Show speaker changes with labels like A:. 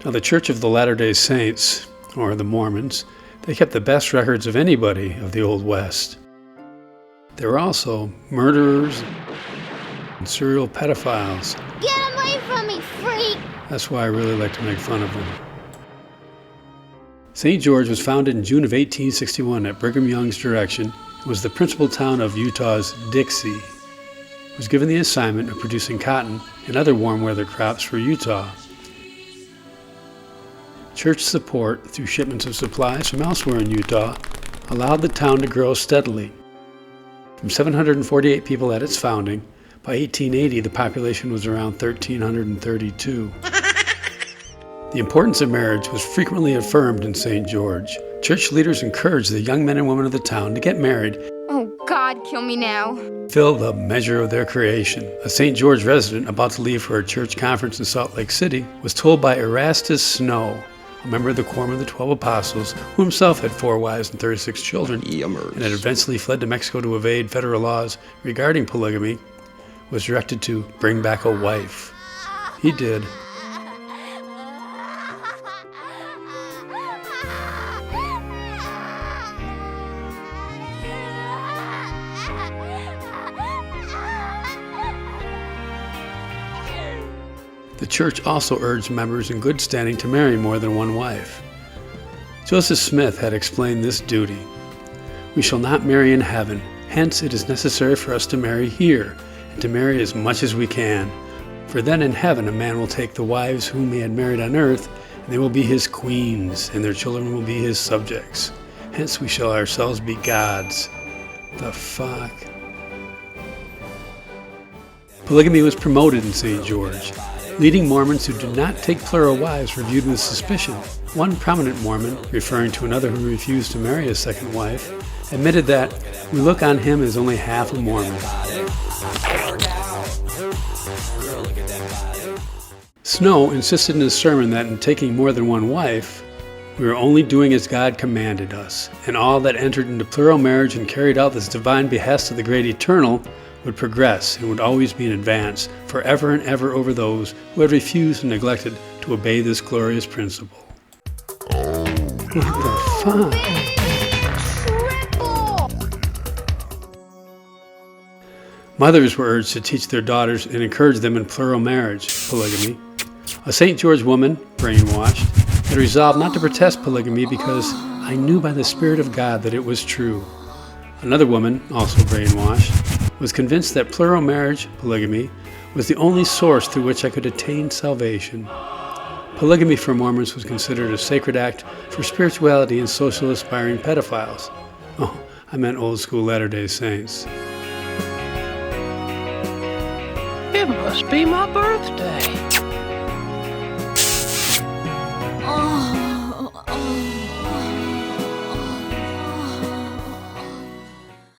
A: Now, the Church of the Latter-day Saints, or the Mormons, they kept the best records of anybody of the Old West. They were also murderers and serial pedophiles.
B: Get away from me, freak!
A: That's why I really like to make fun of them. St. George was founded in June of 1861 at Brigham Young's direction. It was the principal town of Utah's Dixie. It was given the assignment of producing cotton and other warm weather crops for Utah. Church support through shipments of supplies from elsewhere in Utah allowed the town to grow steadily. From 748 people at its founding, by 1880 the population was around 1,332. The importance of marriage was frequently affirmed in St. George. Church leaders encouraged the young men and women of the town to get married.
B: Oh God, kill me now.
A: Fill the measure of their creation. A St. George resident about to leave for a church conference in Salt Lake City was told by Erastus Snow, a member of the Quorum of the 12 Apostles, who himself had 4 wives and 36 children, and had eventually fled to Mexico to evade federal laws regarding polygamy, was directed to bring back a wife. He did. The church also urged members in good standing to marry more than one wife. Joseph Smith had explained this duty. We shall not marry in heaven, hence it is necessary for us to marry here, and to marry as much as we can. For then in heaven a man will take the wives whom he had married on earth, and they will be his queens, and their children will be his subjects. Hence we shall ourselves be gods. The fuck? Polygamy was promoted in St. George. Leading Mormons who did not take plural wives were viewed with suspicion. One prominent Mormon, referring to another who refused to marry a second wife, admitted that we look on him as only half a Mormon. Snow insisted in his sermon that in taking more than one wife, we were only doing as God commanded us, and all that entered into plural marriage and carried out this divine behest of the great eternal would progress and would always be in advance forever and ever over those who had refused and neglected to obey this glorious principle. What the fuck? Mothers were urged to teach their daughters and encourage them in plural marriage, polygamy. A St. George woman, brainwashed, had resolved not to protest polygamy because I knew by the Spirit of God that it was true. Another woman, also brainwashed, was convinced that plural marriage, polygamy, was the only source through which I could attain salvation. Polygamy for Mormons was considered a sacred act for spirituality and social aspiring pedophiles. Oh, I meant old school Latter-day Saints.
C: It must be my birthday.